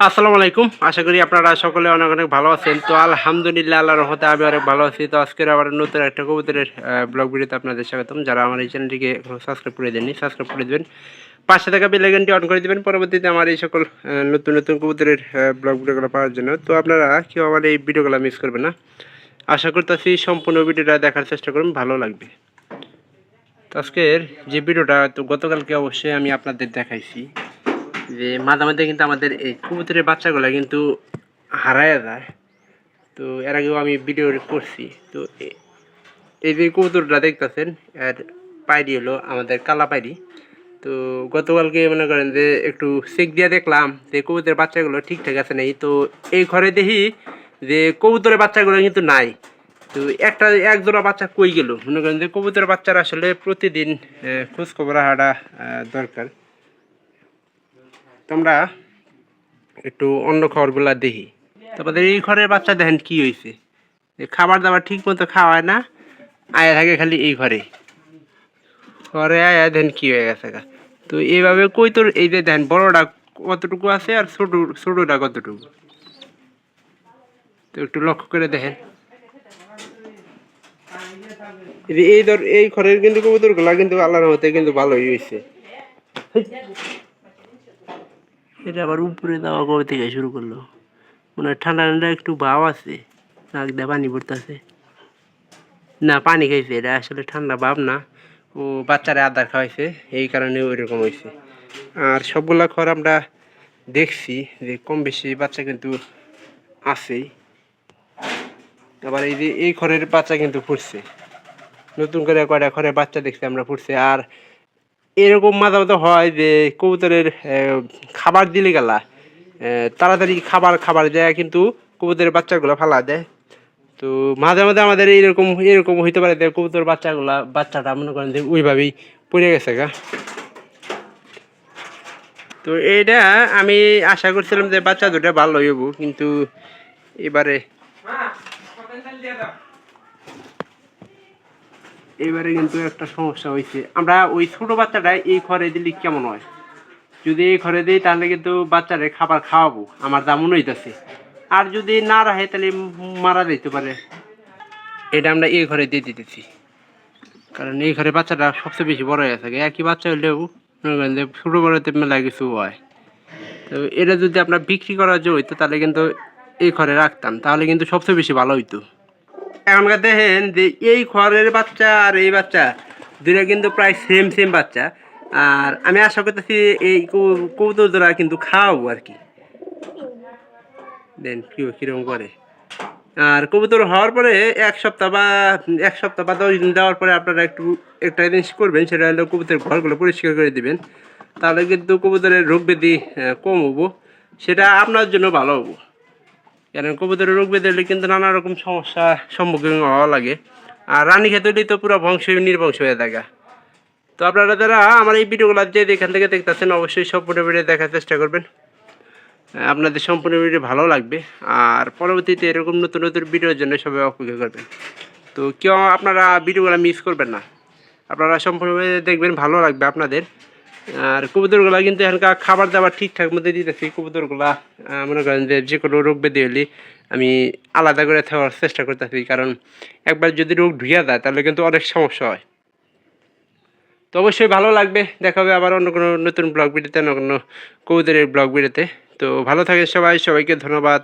আসসালামু আলাইকুম। আশা করি আপনারা সকলে অনেক অনেক ভালো আছেন। তো আলহামদুলিল্লাহ আল্লাহর রহমতে আমি অনেক ভালো আছি। তো আজকের আবার নতুন একটা কবুতরের ব্লগ ভিডিওতে আপনাদের স্বাগতম। যারা আমার এই চ্যানেলটিকে এখনো সাবস্ক্রাইব করে দেননি, সাবস্ক্রাইব করে দেবেন। পাশে থাকা বেল আইকনটি অন করে দিবেন পরবর্তীতে আমার এই সকল নতুন নতুন কবুতরের ব্লগ ভিডিওগুলো পাওয়ার জন্য। তো আপনারা কেউ আমার এই ভিডিওগুলো মিস করবেন না। আশা করতেছি সম্পূর্ণ ভিডিওটা দেখার চেষ্টা করুন, ভালো লাগবে। তো আজকের যে ভিডিওটা, তো গতকালকে অবশ্যই আমি আপনাদের দেখাইছি যে মাঝে মাঝে কিন্তু আমাদের এই কবুতরের বাচ্চাগুলো কিন্তু হারায় যায়। তো এর আগেও আমি ভিডিও করছি। তো এই যে কবুতরটা দেখতেছেন, এর পায়রি হলো আমাদের কালা পায়রি। তো গতকালকে মনে করেন যে একটু চেক দিয়ে দেখলাম যে কবুতরের বাচ্চাগুলো ঠিকঠাক আছে নেই। তো এই ঘরে দেখি যে কবুতরের বাচ্চাগুলো কিন্তু নাই। তো এক জোড়া বাচ্চা কই গেল, মনে করেন যে কবুতরের বাচ্চারা আসলে প্রতিদিন খোঁজখবর রাখাটা দরকার। তোমরা একটু অন্য খবরগুলা দেখি। তারপরে এই ঘরের বাচ্চা দেখেন কি হয়েছে, খাবার দাবার ঠিক মতো খাওয়ায় না, আয়া থাকে খালি এই ঘরে। ঘরে আয়া দেখেন কি হয়ে গেছে গা। তো এইভাবে কই তোর এই যে দেখেন বড়টা কতটুকু আছে আর ছোটটা কতটুকু, তো একটু লক্ষ্য করে দেখেন। এই ঘরের কিন্তু কবুতর গুলা কিন্তু আল্লাহর মতে কিন্তু ভালোই হয়েছে। এটা আবার উপরে দেওয়া কবে থেকে শুরু করলো, মনে হয় ঠান্ডা ঠান্ডা একটু ভাব আছে, নাক দিয়ে পানি পড়তেছে। না, পানি খাইছে, এটা আসলে ঠান্ডা ভাব না, ও বাচ্চারা আদার খাওয়াইছে, এই কারণে ওইরকম হয়েছে। আর সবগুলা ঘর আমরা দেখছি যে কম বেশি বাচ্চা কিন্তু আছেই। আবার এই যে এই ঘরের বাচ্চা কিন্তু ফুটছে, নতুন করে কয়টা ঘরের বাচ্চা দেখছি আমরা ফুটছে। আর এরকম মাঝে মাঝে হয় যে কবুতরের খাবার দিলে গেলা তাড়াতাড়ি খাবার দেয়, কিন্তু কবুতরের বাচ্চাগুলো ফালা দেয়। তো মাঝে মাঝে আমাদের এরকম হইতে পারে যে কবুতর বাচ্চাটা মনে করেন যে ওইভাবেই পড়ে গেছে গা। তো এইটা আমি আশা করছিলাম যে বাচ্চা দুটা ভালো হইব, কিন্তু এবারে কিন্তু একটা সমস্যা হয়েছে। আমরা ওই ছোট বাচ্চাটা এই ঘরে দিলে কেমন হয়, যদি এই ঘরে দিই তাহলে কিন্তু বাচ্চারে খাবার খাওয়াবো আমার যা মনে হইতেছে। আর যদি না রাখে তাহলে মারা যেতে পারে। এটা আমরা এই ঘরে দিয়ে দিতেছি, কারণ এই ঘরে বাচ্চাটা সবচেয়ে বেশি বড় হয়ে থাকে। একই বাচ্চা হইলেও মনে করেন যে ছোটো বড়তে মেলা কিছু হয়। তো এটা যদি আপনার বিক্রি করার জন্য হইতো তাহলে কিন্তু এই ঘরে রাখতাম, তাহলে কিন্তু সবচেয়ে বেশি ভালো হইতো। এখনকার দেখেন যে এই ঘরের বাচ্চা আর এই বাচ্চা দুইটা কিন্তু প্রায় সেম বাচ্চা। আর আমি আশা করতেছি এই কবুতর জোড়া কিন্তু খাওয়াবো আর কি। দেন কিরকম করে। আর কবুতর হওয়ার পরে এক সপ্তাহ বা 10 দিন দেওয়ার পরে আপনারা একটা জিনিস করবেন, সেটা হলো কবুতরের ঘরগুলো পরিষ্কার করে দিবেন। তাহলে কিন্তু কবুতরের রোগ ব্যাধি কম হবো, সেটা আপনার জন্য ভালো হবো। কারণ কবুতরের রোগ ব্যাধি হলে কিন্তু নানা রকম সমস্যার সম্মুখীন হওয়া লাগে। আর রানী খেতে হলেই তো পুরো নির্বংশ হয়ে থাকে। তো আপনারা যারা আমার এই ভিডিওগুলো যে এখান থেকে দেখতেছেন অবশ্যই সম্পূর্ণ ভিডিও দেখার চেষ্টা করবেন, আপনাদের সম্পূর্ণ ভিডিও ভালো লাগবে। আর পরবর্তীতে এরকম নতুন নতুন ভিডিওর জন্য সবাই অপেক্ষা করবেন। তো কেউ আপনারা ভিডিওগুলো মিস করবেন না, আপনারা সম্পূর্ণ দেখবেন, ভালো লাগবে আপনাদের। আর কবুতরগুলা কিন্তু এখানকার খাবার দাবার ঠিকঠাক মধ্যে দিতেছি। কবুতরগুলা মনে করেন যে কোনো রোগ ব্যাধি হলে আমি আলাদা করে থাকার চেষ্টা করতেছি, কারণ একবার যদি রোগ ঢুকিয়া যায় তাহলে কিন্তু অনেক সমস্যা হয়। তো অবশ্যই ভালো লাগবে, দেখা হবে আবার অন্য কোনো নতুন ব্লগ ভিডিওতে, অন্য কোনো কবুতরের ব্লগ ভিডিওতে। তো ভালো থাকেন সবাই, সবাইকে ধন্যবাদ।